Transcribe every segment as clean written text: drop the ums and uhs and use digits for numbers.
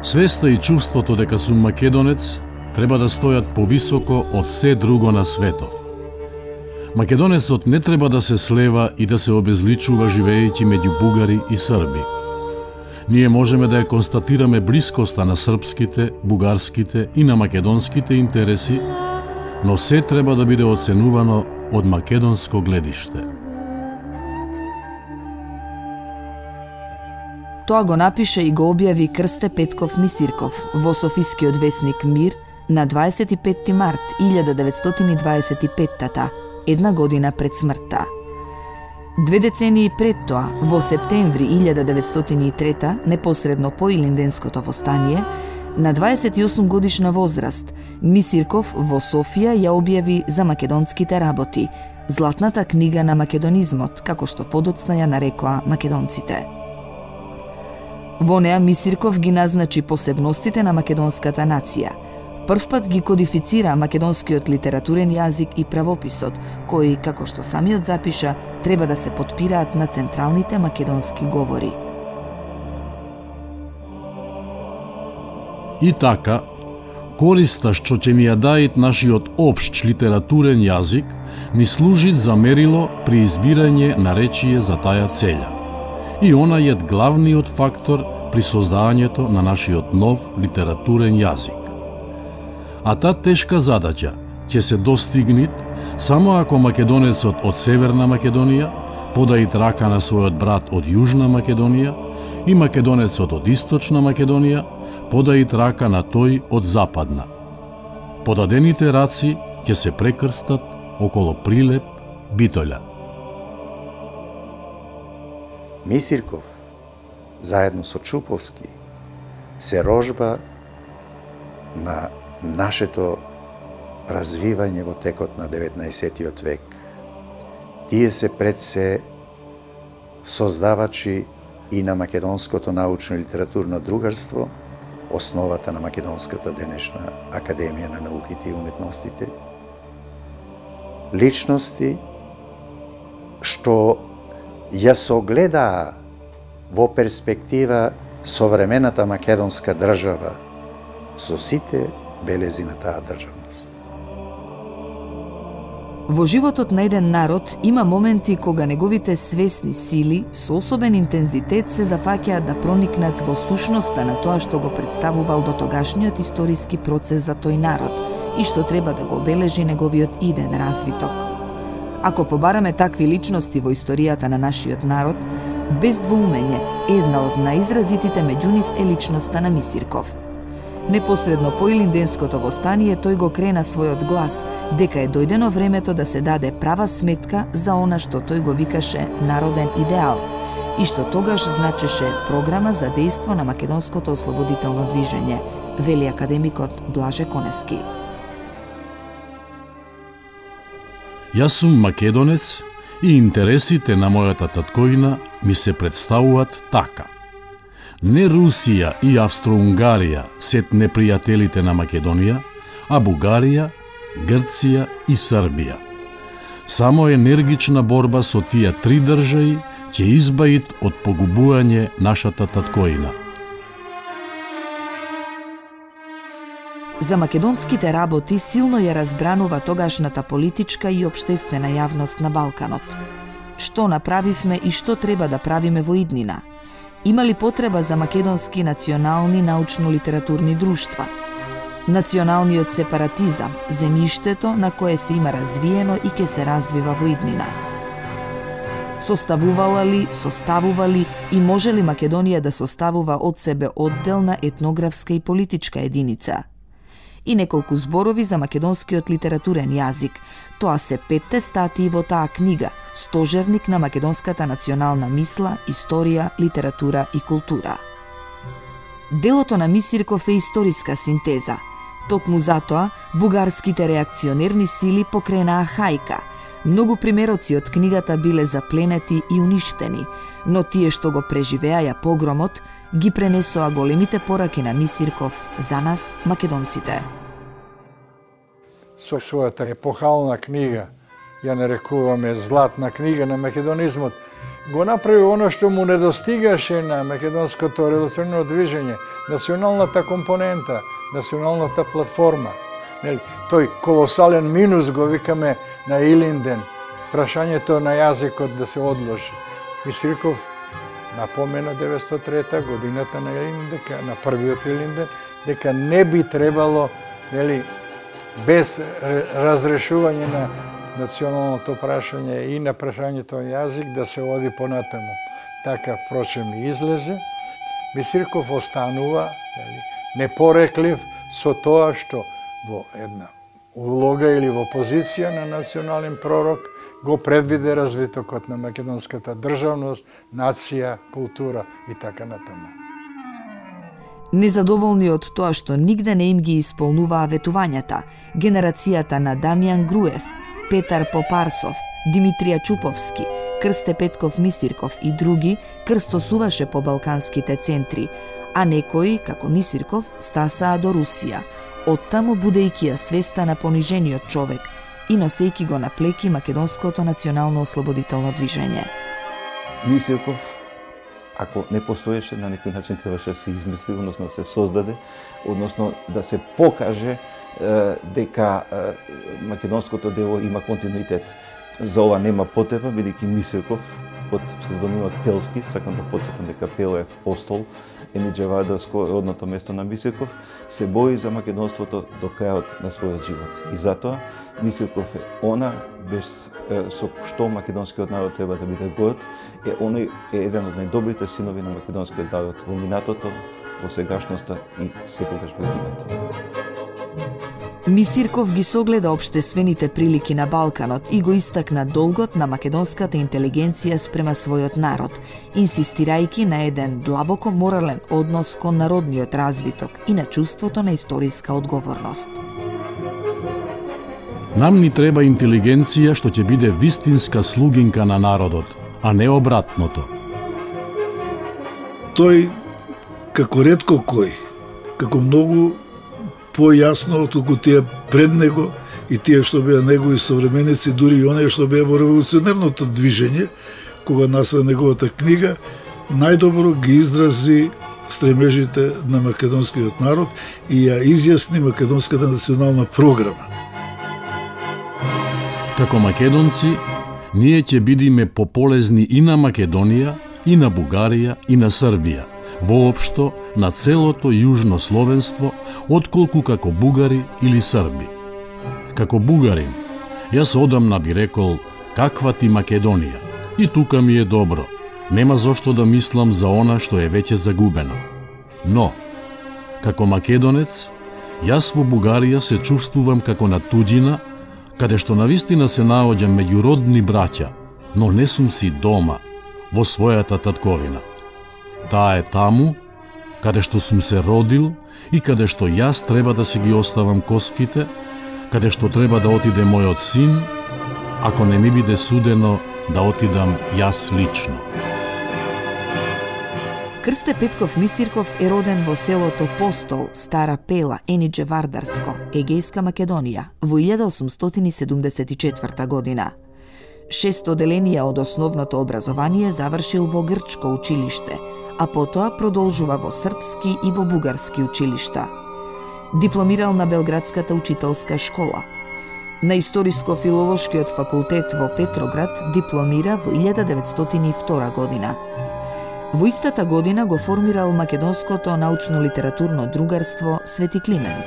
Свеста и чувството дека сум македонец треба да стојат повисоко од се друго на светов. Македонецот не треба да се слева и да се обезличува живеејќи меѓу бугари и срби. Ние можеме да ја констатираме блискоста на српските, бугарските и на македонските интереси, но се треба да биде оценувано од македонско гледиште. Тоа го напише и го објави Крсте Петков Мисирков во Софискиот весник Мир на 25 март 1925-та, една година пред смртта. 2 децении пред тоа, во септември 1903, непосредно по Илинденското востание, на 28 годишна возраст, Мисирков во Софија ја објави за македонските работи, златната книга на македонизмот, како што подоцна ја нарекоа македонците. Во неа Мисирков ги назначи посебностите на македонската нација. Првпат ги кодифицира македонскиот литературен јазик и правописот, кои, како што самиот запиша, треба да се потпираат на централните македонски говори. И така, користа што ќе ни ја дајат нашиот општ литературен јазик, ни служи за мерило при избирање на речие за таа целја. И она е главниот фактор при создагањето на нашиот нов литературен јазик. А таа тешка задача ќе се достигнет само ако македонецот од Северна Македонија подаит рака на својот брат од Јужна Македонија и македонецот од Источна Македонија подаит рака на тој од Западна. Подадените раци ќе се прекрстат около Прилеп, Битоља. Мисирков, заедно со Чуповски, се рожба на нашето развивање во текот на 19. век. Тие се пред се создавачи и на македонското научно и литературно другарство, основата на македонската денешна Академија на науките и уметностите. Личности што ја согледаа во перспектива современата македонска држава со сите белези на таа државност. Во животот на еден народ има моменти кога неговите свесни сили со особен интензитет се зафаќаат да проникнат во сушноста на тоа што го представувал дотогашниот историски процес за тој народ и што треба да го обележи неговиот иден развиток. Ако побараме такви личности во историјата на нашиот народ, без двоумење, една од наизразитите меѓу нив е личноста на Мисирков. Непосредно по Илинденското востание тој го крена својот глас дека е дојдено времето да се даде права сметка за она што тој го викаше народен идеал и што тогаш значеше програма за дејство на македонското ослободително движење, вели академикот Блаже Конески. Јас сум македонец и интересите на мојата таткоина ми се представуваат така. Не Русија и Австро-Унгарија сет непријателите на Македонија, а Бугарија, Грција и Србија. Само енергична борба со тие три држави ќе избавит од погубување нашата таткоина. За македонските работи силно ја разбранува тогашната политичка и општествена јавност на Балканот. Што направивме и што треба да правиме во иднина? Има ли потреба за македонски национални научно-литературни друштва? Националниот сепаратизам, земјиштето на кое се има развиено и ке се развива во иднина. Составувала ли и може ли Македонија да составува од себе одделна етнографска и политичка единица? И неколку зборови за македонскиот литературен јазик. Тоа се 5 статии во таа книга, стожерник на македонската национална мисла, историја, литература и култура. Делото на Мисирков е историска синтеза. Токму затоа, бугарските реакционерни сили покренаа хајка. Многу примероци од книгата биле запленети и уништени, но тие што го преживеаја погромот, ги пренесоа големите пораки на Мисирков за нас, македонците. Со својата епохална книга, ја нарекуваме златна книга на македонизмот, го направи оно што му недостигаше на македонското револуционерно движење, националната компонента, националната платформа. Тој колосален минус го викаме на Илинден, прашањето на јазикот да се одложи. Мисирков напомена 903 годината на Илинден, на првиот Илинден, дека не би требало без разрешување на националното прашање и на прашањето на јазик да се оди понатаму. Така, впрочем, и излезе. Мисирков останува непореклив со тоа што во една улога или во позиција на национален пророк го предвиде развитокот на македонската државност, нација, култура и така натаму. Незадоволни од тоа што нигде не им ги исполнуваа ветувањата, генерацијата на Дамјан Груев, Петар Попарсов, Димитрија Чуповски, Крсте Петков Мисирков и други крстосуваше по балканските центри, а некои, како Мисирков, стасаа до Русија, оттаму будејќи ја свеста на понижениот човек и носејќи го на плеки македонското национално ослободително движење. Мисирков, ако не постоеше, на некој начин требаше да се измисли, односно да се создаде, односно да се покаже дека македонското дело има континуитет. За ова нема потреба, бидејќи Мисирков под псевдонимот Пелски, сакам да потсетам дека Пел е постол, Енидже Вардарско, родното место на Мисирков, се бори за македонството до крајот на својот живот. И затоа Мисирков е она без со што македонскиот народ треба да биде горд, оној е еден од најдобрите синови на македонскиот народ во минатото, во сегашноста и секогаш во иднината. Мисирков ги согледа општествените прилики на Балканот и го истакна долгот на македонската интелигенција спрема својот народ, инсистирајќи на еден длабоко морален однос кон народниот развиток и на чувството на историска одговорност. Нам ни треба интелигенција што ќе биде вистинска слугинка на народот, а не обратното. Тој, како ретко кој, како многу појасно отколку тие пред него и тие што беа негови современици, дури и оние што беа во револуционерното движење, кога насва неговата книга, најдобро ги изрази стремежите на македонскиот народ и ја изјасни македонската национална програма. Како македонци, ние ќе бидиме пополезни и на Македонија, и на Бугарија, и на Србија, воопшто на целото јужно словенство, отколку како бугари или срби. Како бугарин, јас одамна би рекол, каква ти Македонија, и тука ми е добро, нема зошто да мислам за она што е веќе загубено. Но, како македонец, јас во Бугарија се чувствувам како на туѓина, каде што навистина се наоѓам меѓу родни браќа, но не сум си дома, во својата татковина. Таа е таму, каде што сум се родил и каде што јас треба да си ги оставам коските, каде што треба да отиде мојот син, ако не ми биде судено да отидам јас лично. Крсте Петков Мисирков е роден во селото Постол, Стара Пела, Енидже Вардарско, Егејска Македонија, во 1874 година. 6 оделенија од основното образование завршил во грчко училиште, а потоа продолжува во српски и во бугарски училишта. Дипломирал на Белградската учителска школа. На Историско-филолошкиот факултет во Петроград дипломира во 1902 година. Во истата година го формирал Македонското научно-литературно другарство Свети Климент.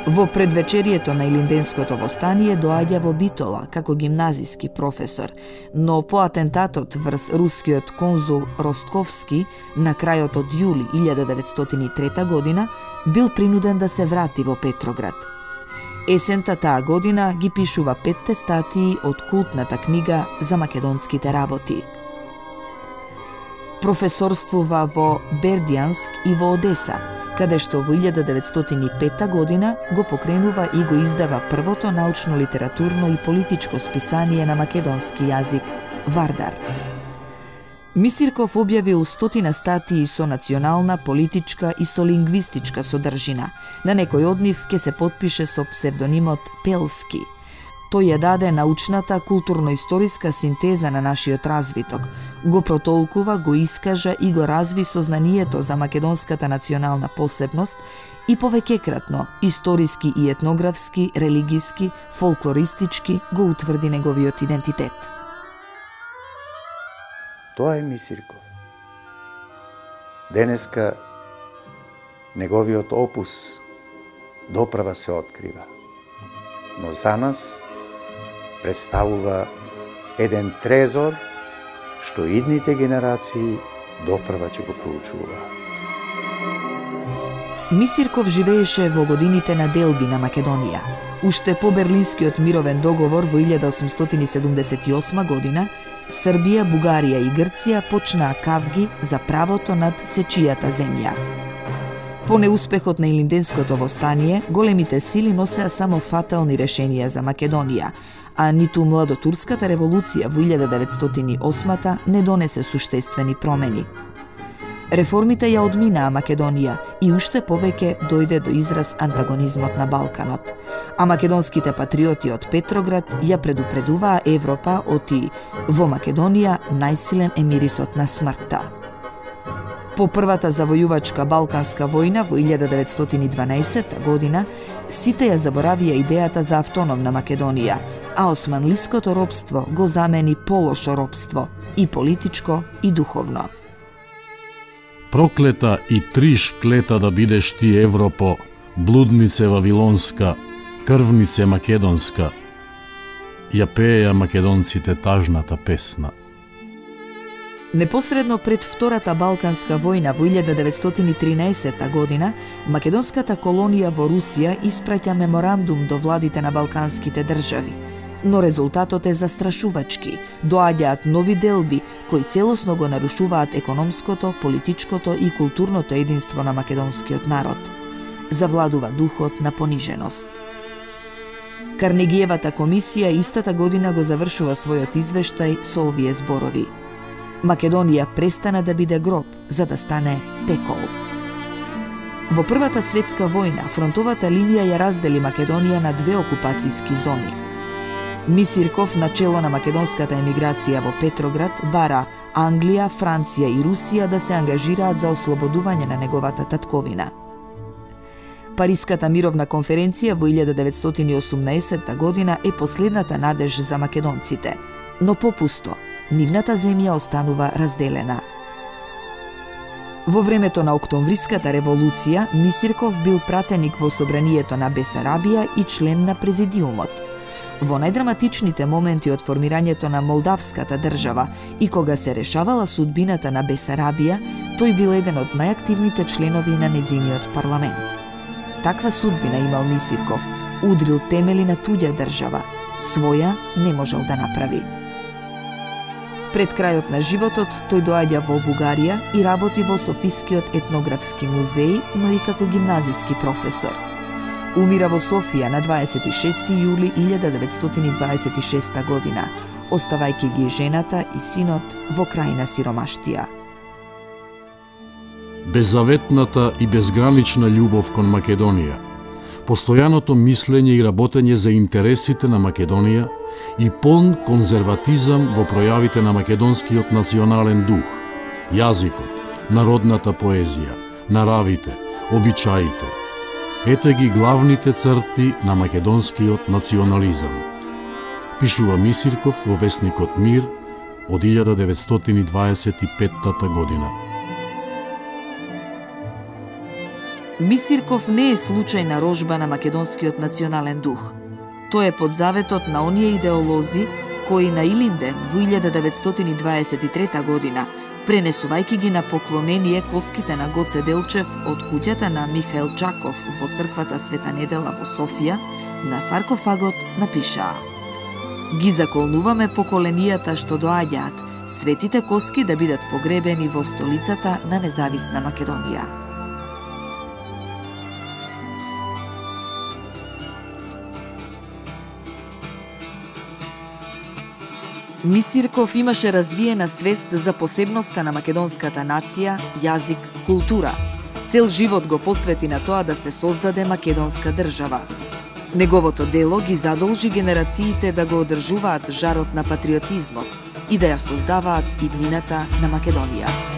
Во предвечерието на Илинденското востание доаѓа во Битола како гимназиски професор, но по атентатот врз рускиот конзул Ростковски на крајот од јули 1903 година бил принуден да се врати во Петроград. Есента таа година ги пишува 5 статии од култната книга за македонските работи. Професорствува во Бердјанск и во Одеса, каде што во 1905 година го покренува и го издава првото научно-литературно и политичко списание на македонски јазик Вардар. Мисирков објавил 100 статии со национална, политичка и со лингвистичка содржина. На некој од нив ќе се потпише со псевдонимот Пелски. Тој ја даде научната, културно-историска синтеза на нашиот развиток, го протолкува, го искажа и го разви сознанието за македонската национална посебност и повеќекратно, историски и етнографски, религиски, фолклористички го утврди неговиот идентитет. Тоа е Мисирков. Денеска неговиот опус доправа се открива, но за нас представува еден трезор што идните генерации доправа ќе го проучува. Мисирков живееше во годините на делби на Македонија. Уште по Берлинскиот мировен договор во 1878 година, Србија, Бугарија и Грција почнаа кавги за правото над сечијата земја. По неуспехот на Илинденското востание, големите сили носеа само фатални решенија за Македонија, а ниту младотурската револуција во 1908 не донесе суштествени промени. Реформите ја одминаа Македонија и уште повеќе дојде до израз антагонизмот на Балканот, а македонските патриоти од Петроград ја предупредуваа Европа оти во Македонија најсилен е мирисот на смртта. По првата завојувачка Балканска војна во 1912 година, сите ја заборавија идејата за автономна Македонија, а османлиското робство го замени полошо робство, и политичко и духовно. Проклета и триш клета да бидеш ти Европо, блуднице вавилонска, крвнице македонска, ја пееја македонците тажната песна. Непосредно пред Втората Балканска војна во 1913 година, македонската колонија во Русија испраќа меморандум до владите на балканските држави. Но резултатот е застрашувачки. Доаѓаат нови делби кои целосно го нарушуваат економското, политичкото и културното единство на македонскиот народ. Завладува духот на пониженост. Карнегиевата комисија истата година го завршува својот извештај со овие зборови: Македонија престана да биде гроб, за да стане пекол. Во Првата светска војна фронтовата линија ја раздели Македонија на две окупацијски зони. Мисирков, начело на македонската емиграција во Петроград, бара Англија, Франција и Русија да се ангажираат за ослободување на неговата татковина. Париската мировна конференција во 1918 година е последната надеж за македонците, но попусто, нивната земја останува разделена. Во времето на Октомвриската револуција, Мисирков бил пратеник во собранието на Бесарабија и член на президиумот. Во најдраматичните моменти од формирањето на Молдавската држава и кога се решавала судбината на Бесарабија, тој бил еден од најактивните членови на незиниот парламент. Таква судбина имал Мисирков, удрил темели на туѓа држава, своја не можел да направи. Пред крајот на животот, тој доаѓа во Бугарија и работи во Софискиот етнографски музеј, но и како гимназиски професор. Умира во Софија на 26 јули 1926 година, оставајќи ги жената и синот во крајна сиромаштија. Беззаветната и безгранична љубов кон Македонија, постојаното мислење и работење за интересите на Македонија и полн конзерватизам во пројавите на македонскиот национален дух, јазикот, народната поезија, наравите, обичаите. Ете ги главните црти на македонскиот национализам. Пишува Мисирков во весникот Мир од 1925 година. Мисирков не е случајна рожба на македонскиот национален дух. Тој е под заветот на оние идеолози кои на Илинден во 1923 година, пренесувајќи ги на поклонение коските на Гоце Делчев од куќата на Михаил Чаков во црквата Света Недела во Софија, на саркофагот напишаа: Ги заколнуваме поколенијата што доаѓаат, светите коски да бидат погребени во столицата на независна Македонија. Мисирков имаше развиена свест за посебноста на македонската нација, јазик, култура. Цел живот го посвети на тоа да се создаде македонска држава. Неговото дело ги задолжи генерациите да го одржуваат жарот на патриотизмот и да ја создаваат иднината на Македонија.